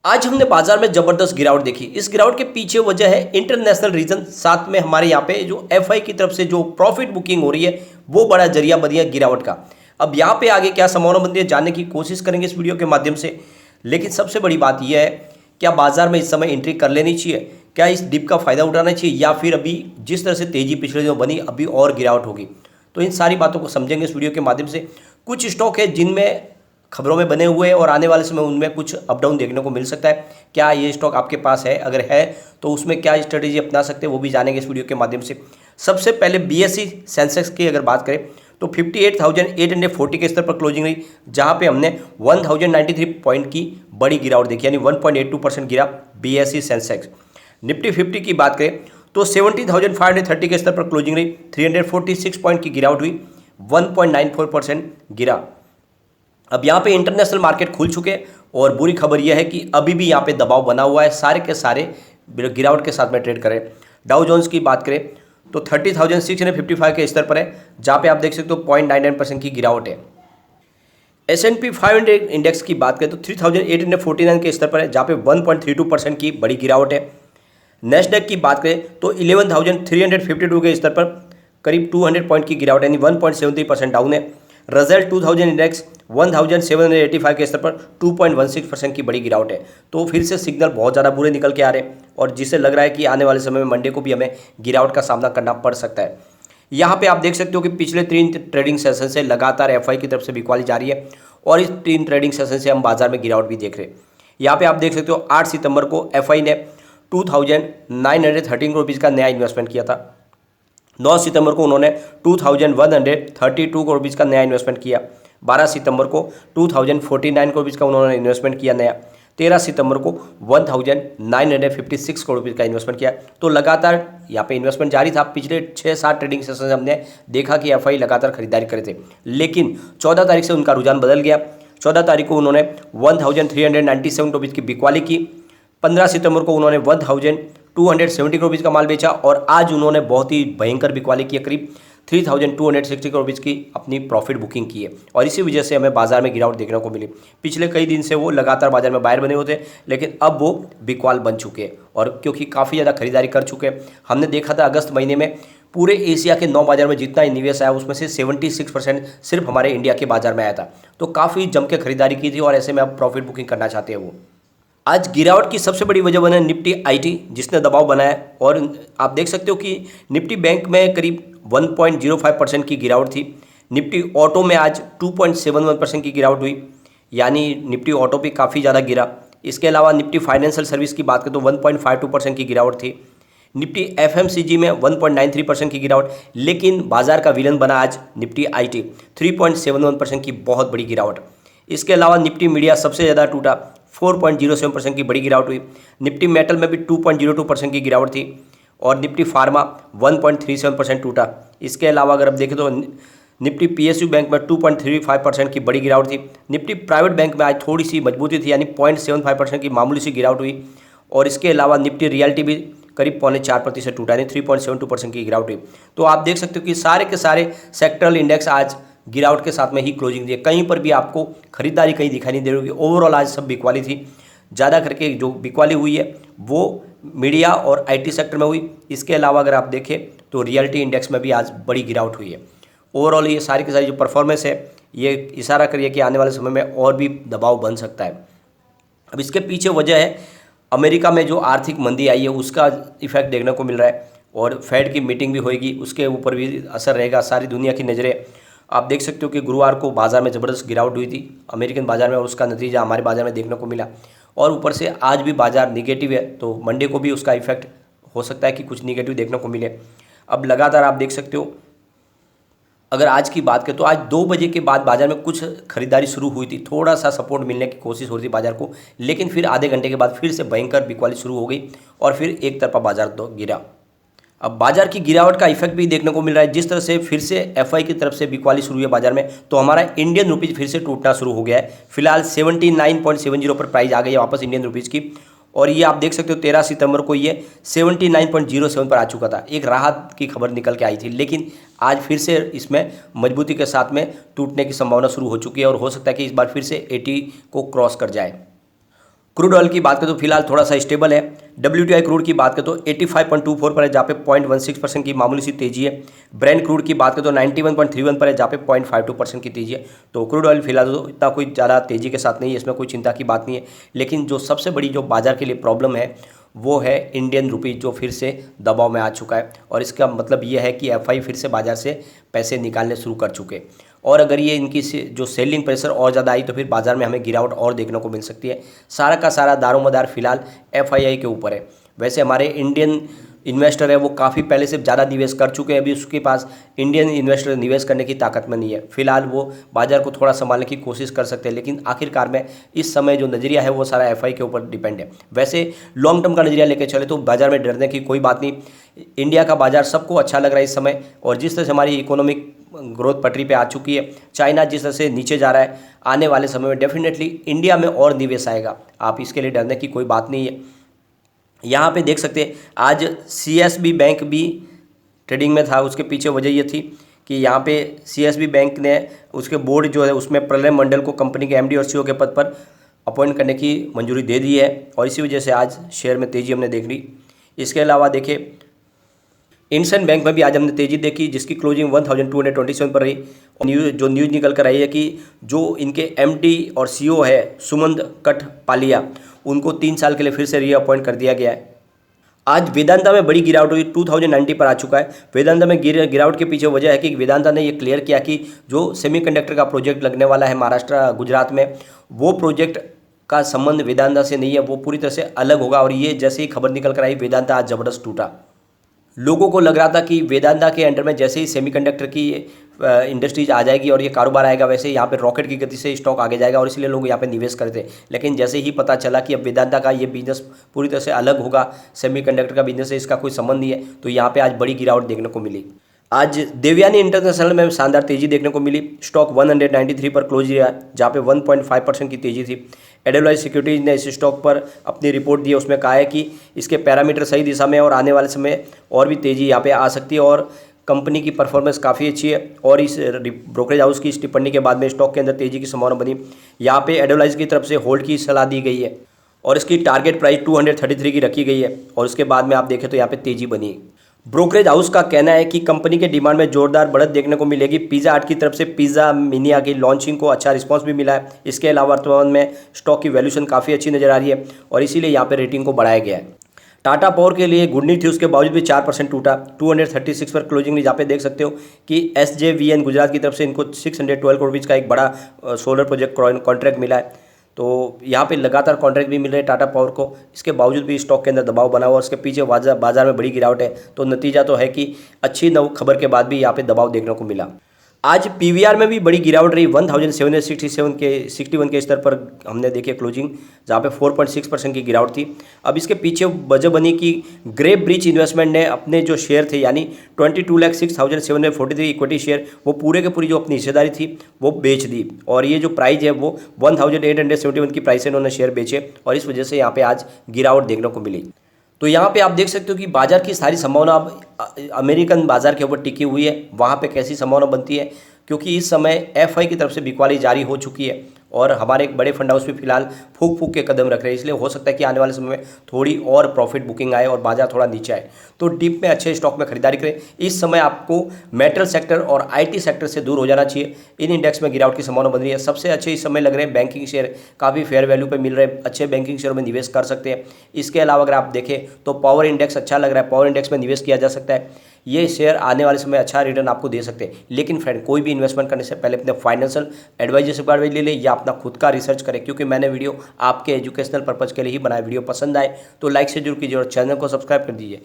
आज हमने बाजार में जबरदस्त गिरावट देखी। इस गिरावट के पीछे वजह है इंटरनेशनल रीजन, साथ में हमारे यहाँ पे जो एफआई की तरफ से जो प्रॉफिट बुकिंग हो रही है वो बड़ा जरिया बन है गिरावट का। अब यहाँ पे आगे क्या संभावना बनती है जानने की कोशिश करेंगे इस वीडियो के माध्यम से। लेकिन सबसे बड़ी बात यह है, क्या बाजार में इस समय एंट्री कर लेनी चाहिए, क्या इस डिप का फायदा उठाना चाहिए, या फिर अभी जिस तरह से तेजी पिछले दिनों बनी अभी और गिरावट होगी। तो इन सारी बातों को समझेंगे इस वीडियो के माध्यम से। कुछ स्टॉक है जिनमें खबरों में बने हुए हैं और आने वाले समय उनमें कुछ अप डाउन देखने को मिल सकता है। क्या ये स्टॉक आपके पास है, अगर है तो उसमें क्या स्ट्रेटेजी अपना सकते हैं वो भी जानेंगे इस वीडियो के माध्यम से। सबसे पहले बीएसई सेंसेक्स की अगर बात करें तो 58,840 के स्तर पर क्लोजिंग रही, जहां पे हमने 1093 पॉइंट की बड़ी गिरावट देखी, यानी 1.82% गिरा बीएसई सेंसेक्स। निफ्टी 50 की बात करें तो 70,530 के स्तर पर क्लोजिंग रही, 346 पॉइंट की गिरावट हुई, 1.94% गिरा। अब यहाँ पे इंटरनेशनल मार्केट खुल चुके और बुरी खबर यह है कि अभी भी यहाँ पे दबाव बना हुआ है, सारे के सारे गिरावट के साथ में ट्रेड करें। डाउ जोन्स की बात करें तो 30,655 के स्तर पर है, जहाँ पे आप देख सकते हो 0.99% की गिरावट है। S&P 500 इंडेक्स की बात करें तो 3,849 के स्तर पर है, जहाँ पे 1.32% की बड़ी गिरावट है। नेस्डैक की बात करें तो 11,352 के स्तर पर करीब 200 पॉइंट की गिरावट, यानी 1.73% डाउन है। रजल्ट 2000 इंडेक्स 1785 के स्तर पर 2.16% की बड़ी गिरावट है। तो फिर से सिग्नल बहुत ज़्यादा बुरे निकल के आ रहे हैं और जिससे लग रहा है कि आने वाले समय में मंडे को भी हमें गिरावट का सामना करना पड़ सकता है। यहाँ पे आप देख सकते हो कि पिछले 3 ट्रेडिंग सेशन से लगातार एफआई की तरफ से बिकवाली जारी है और इस 3 ट्रेडिंग सेशन से हम बाजार में गिरावट भी देख रहे हैं। यहाँ पे आप देख सकते हो 8 सितंबर को एफआई ने 2,913 रुपीज़ का नया इन्वेस्टमेंट किया था। 9 सितंबर को उन्होंने 2,132 करोड़ रुपीज़ का नया इन्वेस्टमेंट किया। 12 सितंबर को 2,049 करोड़ रुपीज़ का उन्होंने इन्वेस्टमेंट किया नया। 13 सितंबर को 1,956 करोड़ रुपीज़ का इन्वेस्टमेंट किया। तो लगातार यहाँ पे इन्वेस्टमेंट जारी था। पिछले 6-7 ट्रेडिंग सेशन से हमने देखा कि एफआई लगातार खरीदारी करे थे, लेकिन 14 तारीख से उनका रुझान बदल गया। 14 तारीख को उन्होंने 1,397 करोड़ रुपीज़ की बिकवाली की। 15 सितंबर को उन्होंने 1,270 करोड़ रुपीज़ का माल बेचा और आज उन्होंने बहुत ही भयंकर बिकवाली की, करीब 3,260 करोड़ रुपीज़ की अपनी प्रॉफिट बुकिंग की है और इसी वजह से हमें बाजार में गिरावट देखने को मिली। पिछले कई दिन से वो लगातार बाजार में बायर बने होते, लेकिन अब वो बिकवाल बन चुके हैं और क्योंकि काफ़ी ज़्यादा खरीदारी कर चुके हैं। हमने देखा था अगस्त महीने में पूरे एशिया के 9 बाजार में जितना निवेश आया उसमें से 76% सिर्फ हमारे इंडिया के बाजार में आया था। तो काफ़ी जम के खरीदारी की थी और ऐसे में अब प्रॉफिट बुकिंग करना चाहते हैं वो। आज गिरावट की सबसे बड़ी वजह बना निफ्टी आईटी, जिसने दबाव बनाया और आप देख सकते हो कि निफ्टी बैंक में करीब 1.05% की गिरावट थी। निफ्टी ऑटो में आज 2.71% की गिरावट हुई, यानी निफ्टी ऑटो भी काफ़ी ज़्यादा गिरा। इसके अलावा निफ्टी फाइनेंशियल सर्विस की बात करें तो 1.52% की गिरावट थी। निफ्टी एफएमसीजी में 1.93% की गिरावट, लेकिन बाजार का विलन बना आज निफ्टी आईटी, 3.71% की बहुत बड़ी गिरावट। इसके अलावा निफ्टी मीडिया सबसे ज़्यादा टूटा, 4.07% की बड़ी गिरावट हुई। निफ्टी मेटल में भी 2.02% की गिरावट थी और निफ्टी फार्मा 1.37% टूटा। इसके अलावा अगर आप देखें तो निफ्टी पीएसयू बैंक में 2.35% की बड़ी गिरावट थी। निफ्टी प्राइवेट बैंक में आज थोड़ी सी मजबूती थी, यानी 0.75% की मामूली सी गिरावट हुई और इसके अलावा निफ्टी रियल्टी भी करीब 0.4% टूटा, यानी 3.72% की गिरावट हुई। तो आप देख सकते हो कि सारे के सारे सेक्टरल इंडेक्स आज गिरावट के साथ में ही क्लोजिंग दी है। कहीं पर भी आपको खरीदारी कहीं दिखाई नहीं दे रही। ओवरऑल आज सब बिकवाली थी। ज़्यादा करके जो बिकवाली हुई है वो मीडिया और आईटी सेक्टर में हुई। इसके अलावा अगर आप देखें तो रियल्टी इंडेक्स में भी आज बड़ी गिरावट हुई है। ओवरऑल ये सारी की सारी जो परफॉर्मेंस है ये इशारा करिए कि आने वाले समय में और भी दबाव बन सकता है। अब इसके पीछे वजह है अमेरिका में जो आर्थिक मंदी आई है उसका इफेक्ट देखने को मिल रहा है और फेड की मीटिंग भी होएगी, उसके ऊपर भी असर रहेगा। सारी दुनिया की नज़रें आप देख सकते हो कि गुरुवार को बाजार में ज़बरदस्त गिरावट हुई थी अमेरिकन बाजार में और उसका नतीजा हमारे बाजार में देखने को मिला और ऊपर से आज भी बाजार निगेटिव है, तो मंडे को भी उसका इफेक्ट हो सकता है कि कुछ निगेटिव देखने को मिले। अब लगातार आप देख सकते हो अगर आज की बात करें तो आज 2 बजे के बाद बाजार में कुछ खरीदारी शुरू हुई थी, थोड़ा सा सपोर्ट मिलने की कोशिश हो रही थी बाजार को, लेकिन फिर आधे घंटे के बाद फिर से भयंकर बिकवाली शुरू हो गई और फिर एक तरफा बाजार तो गिरा। अब बाजार की गिरावट का इफेक्ट भी देखने को मिल रहा है। जिस तरह से फिर से एफआई की तरफ से बिकवाली शुरू हुई है बाजार में, तो हमारा इंडियन रुपीज़ फिर से टूटना शुरू हो गया है। फिलहाल 79.70 पर प्राइस आ गई है वापस इंडियन रुपीज़ की और ये आप देख सकते हो 13 सितंबर को ये 79.07 पर आ चुका था। एक राहत की खबर निकल के आई थी, लेकिन आज फिर से इसमें मजबूती के साथ में टूटने की संभावना शुरू हो चुकी है और हो सकता है कि इस बार फिर से 80 को क्रॉस कर जाए। क्रूड ऑयल की बात करें तो फिलहाल थोड़ा सा स्टेबल है। WTI क्रूड की बात करें तो 85.24 पर है, जहाँ पे 0.16% की मामूली सी तेजी है। ब्रेंट क्रूड की बात करें तो 91.31 पर है, जहाँ पे 0.52% की तेजी है। तो क्रूड ऑयल फिलहाल तो इतना कोई ज़्यादा तेजी के साथ नहीं है, इसमें कोई चिंता की बात नहीं है। लेकिन जो सबसे बड़ी जो बाजार के लिए प्रॉब्लम है वो है इंडियन रुपी, जो फिर से दबाव में आ चुका है। और इसका मतलब ये है कि एफआई फिर से बाजार से पैसे निकालने शुरू कर चुके। और अगर ये इनकी जो सेलिंग प्रेशर और ज़्यादा आई तो फिर बाजार में हमें गिरावट और देखने को मिल सकती है। सारा का सारा दारोमदार फिलहाल एफआईआई के ऊपर है। वैसे हमारे इंडियन इन्वेस्टर है वो काफ़ी पहले से ज़्यादा निवेश कर चुके हैं, अभी उसके पास इंडियन इन्वेस्टर निवेश करने की ताकत में नहीं है। फिलहाल वो बाजार को थोड़ा संभालने की कोशिश कर सकते हैं, लेकिन आखिरकार में इस समय जो नज़रिया है वो सारा एफआई के ऊपर डिपेंड है। वैसे लॉन्ग टर्म का नज़रिया लेकर चले तो बाजार में डरने की कोई बात नहीं। इंडिया का बाजार सबको अच्छा लग रहा है इस समय, और जिस तरह से हमारी इकोनॉमिक ग्रोथ पटरी पे आ चुकी है, चाइना जिस तरह से नीचे जा रहा है, आने वाले समय में डेफिनेटली इंडिया में और निवेश आएगा। आप इसके लिए डरने की कोई बात नहीं है। यहाँ पे देख सकते हैं आज सीएसबी बैंक भी ट्रेडिंग में था। उसके पीछे वजह ये थी कि यहाँ पे सीएसबी बैंक ने उसके बोर्ड जो है उसमें प्रलय मंडल को कंपनी के एमडी और सीईओ के पद पर अपॉइंट करने की मंजूरी दे दी है, और इसी वजह से आज शेयर में तेज़ी हमने देख ली। इसके अलावा देखिए इंडसइंड बैंक में भी आज हमने तेज़ी देखी, जिसकी क्लोजिंग 1227 पर रही। जो न्यूज़ निकल कर आई है कि जो इनके एमडी और सीईओ है सुमंत कठपालिया, उनको 3 साल के लिए फिर से रीअपॉइंट कर दिया गया है। आज वेदांता में बड़ी गिरावट हुई, 2090 पर आ चुका है। वेदांता में गिरावट के पीछे वजह है कि वेदांता ने ये क्लियर किया कि जो सेमीकंडक्टर का प्रोजेक्ट लगने वाला है महाराष्ट्र गुजरात में, वो प्रोजेक्ट का संबंध वेदांता से नहीं है, वो पूरी तरह से अलग होगा। और ये जैसे ही खबर निकल कर आई, वेदांता आज ज़बरदस्त टूटा। लोगों को लग रहा था कि वेदांता के अंडर में जैसे ही सेमीकंडक्टर की इंडस्ट्रीज आ जाएगी और ये कारोबार आएगा, वैसे यहाँ पे रॉकेट की गति से स्टॉक आगे जाएगा, और इसलिए लोग यहाँ पे निवेश करते। लेकिन जैसे ही पता चला कि अब वेदांता का ये बिजनेस पूरी तरह से अलग होगा, सेमीकंडक्टर का बिजनेस है, इसका कोई संबंध नहीं है, तो यहाँ पे आज बड़ी गिरावट देखने को मिली। आज देवयानी इंटरनेशनल में शानदार तेजी देखने को मिली। स्टॉक 193 पर क्लोज किया, जहाँ पे 1.5% की तेजी थी। एडेलवाइज सिक्योरिटीज ने इस स्टॉक पर अपनी रिपोर्ट दी है, उसमें कहा है कि इसके पैरामीटर सही दिशा में, और आने वाले समय और भी तेज़ी यहाँ पे आ सकती है, और कंपनी की परफॉर्मेंस काफ़ी अच्छी है। और इस ब्रोकरेज हाउस की इस टिप्पणी के बाद में स्टॉक के अंदर तेज़ी की संभावना बनी। यहाँ पे एडेलवाइज की तरफ से होल्ड की सलाह दी गई है, और इसकी टारगेट प्राइस 233 की रखी गई है, और उसके बाद में आप देखें तो यहाँ पे तेज़ी बनी। ब्रोकरेज हाउस का कहना है कि कंपनी के डिमांड में जोरदार बढ़त देखने को मिलेगी। पिज़्ज़ा हट की तरफ से पिज़्ज़ा मिनिया की लॉन्चिंग को अच्छा रिस्पांस भी मिला है। इसके अलावा वर्तमान में स्टॉक की वैल्यूएशन काफ़ी अच्छी नज़र आ रही है, और इसीलिए यहाँ पे रेटिंग को बढ़ाया गया है। टाटा पावर के लिए गुड न्यूज़ थी, उसके बावजूद भी 4% टूटा, 236 पर क्लोजिंग ली, जहाँ पे देख सकते हो कि SJVN गुजरात की तरफ से इनको 612 करोड़ रुपये का एक बड़ा सोलर प्रोजेक्ट कॉन्ट्रैक्ट मिला है। तो यहाँ पे लगातार कॉन्ट्रैक्ट भी मिल रहे हैं टाटा पावर को, इसके बावजूद भी स्टॉक के अंदर दबाव बना हुआ, उसके पीछे बाजार में बड़ी गिरावट है। तो नतीजा तो है कि अच्छी खबर के बाद भी यहाँ पे दबाव देखने को मिला। आज PVR में भी बड़ी गिरावट रही, 1761 के स्तर पर हमने देखी क्लोजिंग, जहाँ पे 4.6% की गिरावट थी। अब इसके पीछे वजह बनी कि ग्रेप ब्रिज इन्वेस्टमेंट ने अपने जो शेयर थे, यानी 22,06,743 इक्विटी शेयर, वो पूरे के पूरी जो अपनी हिस्सेदारी थी वो बेच दी, और ये जो प्राइस है वो 1871 की प्राइस से इन्होंने शेयर बेचे, और इस वजह से यहाँ पे आज गिरावट देखने को मिली। तो यहाँ पे आप देख सकते हो कि बाजार की सारी संभावना अब अमेरिकन बाजार के ऊपर टिकी हुई है। वहाँ पे कैसी संभावना बनती है, क्योंकि इस समय एफआई की तरफ से बिकवाली जारी हो चुकी है, और हमारे एक बड़े फंड हाउस भी फिलहाल फूक के कदम रख रहे हैं। इसलिए हो सकता है कि आने वाले समय में थोड़ी और प्रॉफिट बुकिंग आए और बाजार थोड़ा नीचे आए, तो डीप में अच्छे स्टॉक में खरीदारी करें। इस समय आपको मेटल सेक्टर और IT सेक्टर से दूर हो जाना चाहिए। इन इंडेक्स में गिरावट की संभावना बन रही है। सबसे अच्छे इस समय लग रहे हैं बैंकिंग शेयर, काफ़ी फेयर वैल्यू पे मिल रहे हैं, अच्छे बैंकिंग शेयर में निवेश कर सकते हैं। इसके अलावा अगर आप देखें तो पावर इंडेक्स अच्छा लग रहा है, पावर इंडेक्स में निवेश किया जा सकता है। ये शेयर आने वाले समय अच्छा रिटर्न आपको दे सकते हैं। लेकिन फ्रेंड, कोई भी इन्वेस्टमेंट करने से पहले अपने फाइनेंशियल एडवाइजर से ले ले, या अपना खुद का रिसर्च करें, क्योंकि मैंने वीडियो आपके एजुकेशनल पर्पज़ के लिए ही बनाया। वीडियो पसंद आए तो लाइक से जरूर कीजिए और चैनल को सब्सक्राइब कर दीजिए।